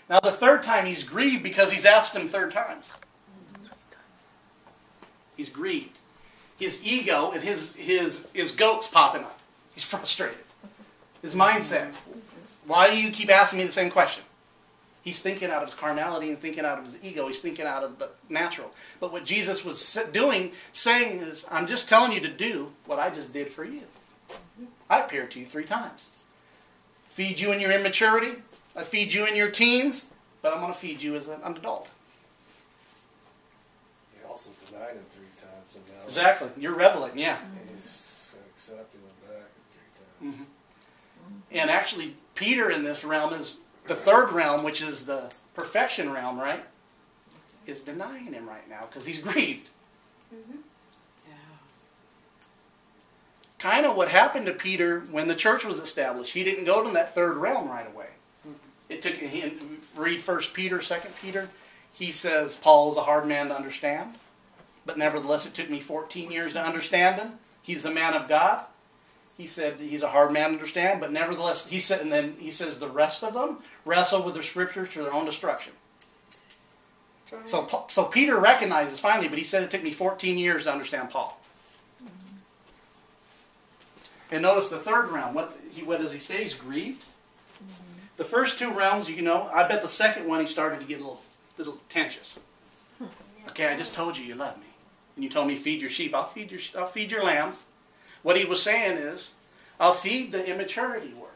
Now the third time he's grieved because he's asked him 3 times. He's grieved. His ego and his goat's popping up. He's frustrated. His mindset. Why do you keep asking me the same question? He's thinking out of his carnality and thinking out of his ego. He's thinking out of the natural. But what Jesus was saying is, I'm just telling you to do what I just did for you. I appeared to you 3 times. Feed you in your immaturity. I feed you in your teens. But I'm going to feed you as an adult. He also denied him 3 times. And now Exactly. You're reveling, yeah. he's accepting him back 3 times. And actually, Peter in this realm is the third realm, which is the perfection realm, right? Is denying him right now because he's grieved. Kind of what happened to Peter when the church was established. He didn't go to that third realm right away. It took him, read 1 Peter, 2 Peter. He says, Paul is a hard man to understand. But nevertheless, it took me 14 years to understand him. He's a man of God. He said he's a hard man to understand, but nevertheless, he said, and then he says the rest of them wrestle with the scriptures to their own destruction. So Peter recognizes finally, but he said it took me 14 years to understand Paul. And notice the third realm. What does he say? He's grieved. The first 2 realms, you know, I bet the second one he started to get a little tensious. Okay, I just told you love me, and you told me feed your sheep. I'll feed your lambs. What he was saying is, I'll feed the immaturity word.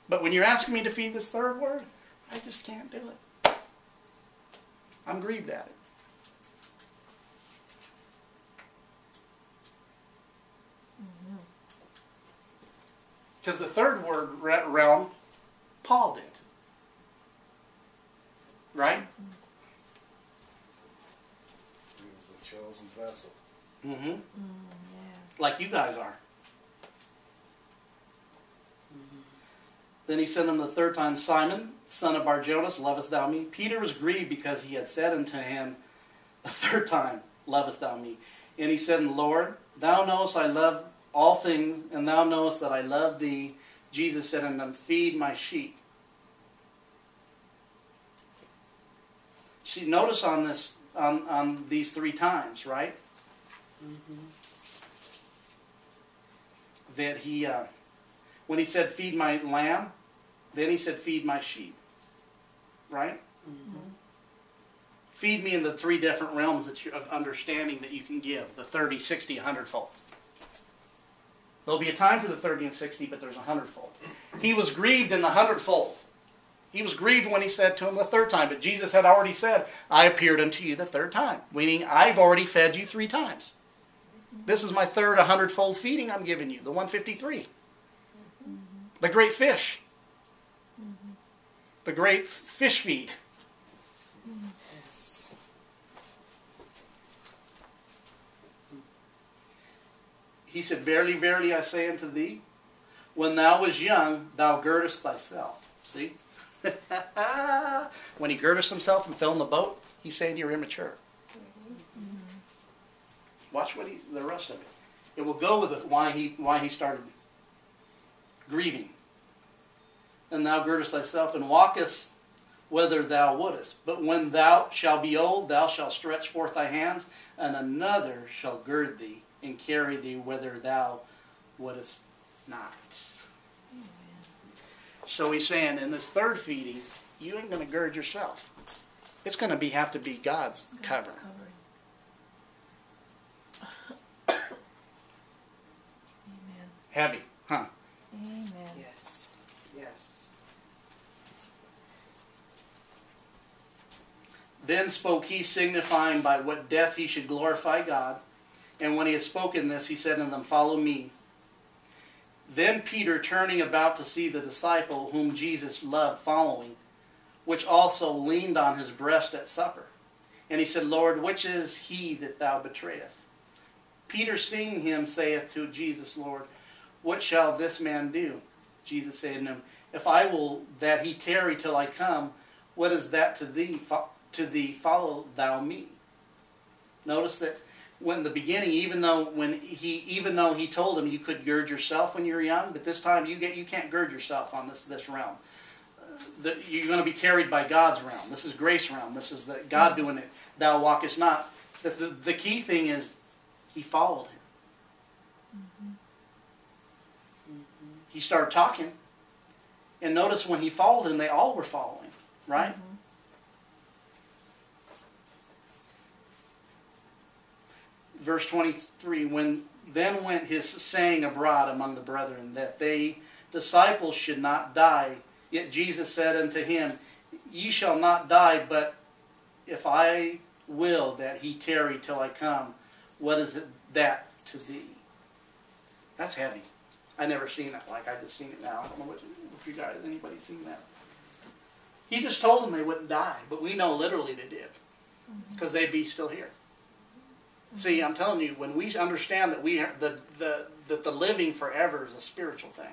But when you're asking me to feed this third word, I just can't do it. I'm grieved at it. Because the third word realm, Paul did. Right? He was a chosen vessel. Mm-hmm. Like you guys are. Then he said unto the third time, Simon, son of Barjonas, lovest thou me? Peter was grieved because he had said unto him the third time, lovest thou me? And he said, Lord, thou knowest I love all things, and thou knowest that I love thee. Jesus said unto him, feed my sheep. See, notice on this, on these 3 times, right? That he, when he said feed my lamb, then he said feed my sheep. Right? Feed me in the 3 different realms of understanding that you can give. The 30, 60, 100-fold. There'll be a time for the 30 and 60, but there's a 100-fold. He was grieved in the 100-fold. He was grieved when he said to him the 3rd time, but Jesus had already said, I appeared unto you the 3rd time. Meaning, I've already fed you 3 times. This is my 3rd 100-fold feeding I'm giving you, the 153. The great fish. The great fish feed. He said, verily, verily, I say unto thee, when thou wast young, thou girdest thyself. See? When he girded himself and fell in the boat, he's saying you're immature. Watch the rest of it. It will go with it why he started grieving. And thou girdest thyself and walkest whither thou wouldest. But when thou shalt be old, thou shalt stretch forth thy hands, and another shall gird thee and carry thee whither thou wouldest not. Amen. So he's saying in this 3rd feeding, you ain't going to gird yourself. It's going to have to be God's covering. Amen. Heavy, huh? Amen. Yes. Yes. Then spoke he, signifying by what death he should glorify God. And when he had spoken this, he said unto them, follow me. Then Peter, turning about to see the disciple whom Jesus loved following, which also leaned on his breast at supper. And he said, Lord, which is he that thou betrayest? Peter, seeing him, saith to Jesus, Lord, what shall this man do? Jesus said unto him, if I will that he tarry till I come, what is that to thee? Follow thou me. Notice that when the beginning, even though he told him you could gird yourself when you're young, but this time you can't gird yourself on this realm. you're going to be carried by God's realm. This is grace realm. This is God doing it. Thou walkest not. The key thing is he followed him. He started talking. And notice when he followed him, they all were following. Right? Verse 23, then went his saying abroad among the brethren, that they disciples should not die. Yet Jesus said unto him, Ye shall not die, but if I will that he tarry till I come, what is it that to thee? That's heavy. I never seen that like I just seen it now. I don't know if you guys, anybody seen that. He just told them they wouldn't die, but we know literally they did, because they'd be still here. See, I'm telling you, when we understand that that the living forever is a spiritual thing.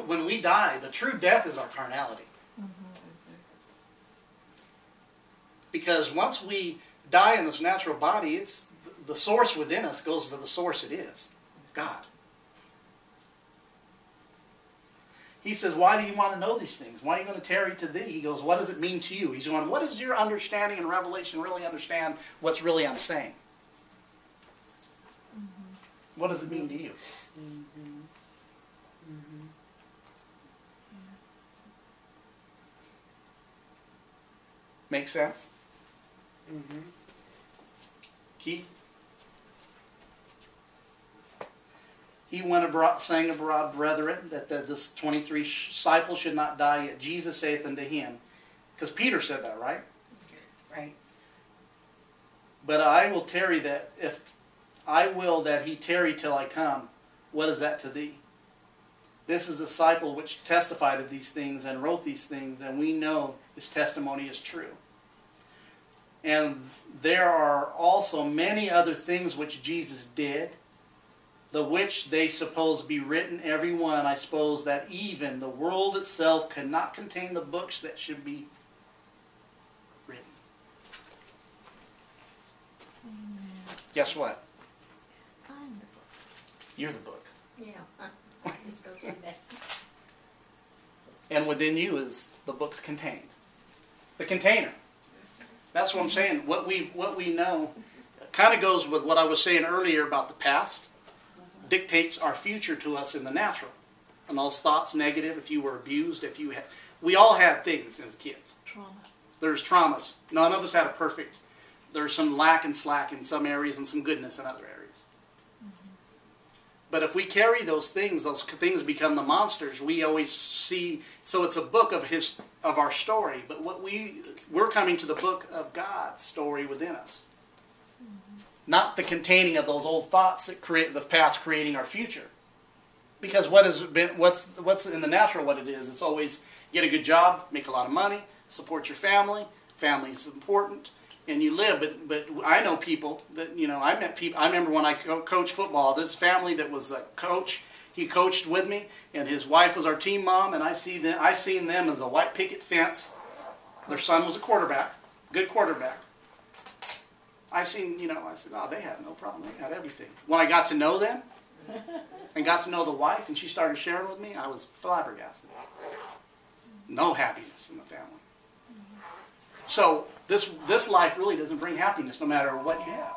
When we die, the true death is our carnality. Because once we die in this natural body, it's the source within us goes to the source it is, God. He says, why do you want to know these things? Why are you going to tarry to thee? He goes, what does it mean to you? He's going, what is your understanding and revelation really understand what's really I'm saying? What does it mean to you? Make sense? Keith? He went abroad, saying abroad, brethren, that the 23 disciples should not die, yet Jesus saith unto him, because Peter said that, right? Right. But I will tarry that, if I will that he tarry till I come, what is that to thee? This is the disciple which testified of these things and wrote these things, and we know his testimony is true. And there are also many other things which Jesus did, the which they suppose be written, every one, I suppose, that even the world itself could not contain the books that should be written. Guess what? I'm the book. You're the book. Yeah, just go through that. And within you is the books contained. The container. That's what I'm saying. What we know kind of goes with what I was saying earlier about the past. Dictates our future to us in the natural. And those thoughts, negative, if you were abused, we all had things as kids. Trauma. There's traumas. None of us had a perfect. There's some lack and slack in some areas and some goodness in other areas. But if we carry those things become the monsters. We always see. So it's a book of our story. But we're coming to the book of God's story within us. Not the containing of those old thoughts that create the past, creating our future. Because what's in the natural, what it is, it's always get a good job, make a lot of money, support your family. Family is important, and you live. But I know people that I met people. I remember when I coached football. This family that was a coach. He coached with me, and his wife was our team mom. And I seen them as a white picket fence. Their son was a quarterback, good quarterback. I said, oh, they have no problem. They got everything. When I got to know them and got to know the wife and she started sharing with me, I was flabbergasted. No happiness in the family. So this life really doesn't bring happiness no matter what you have.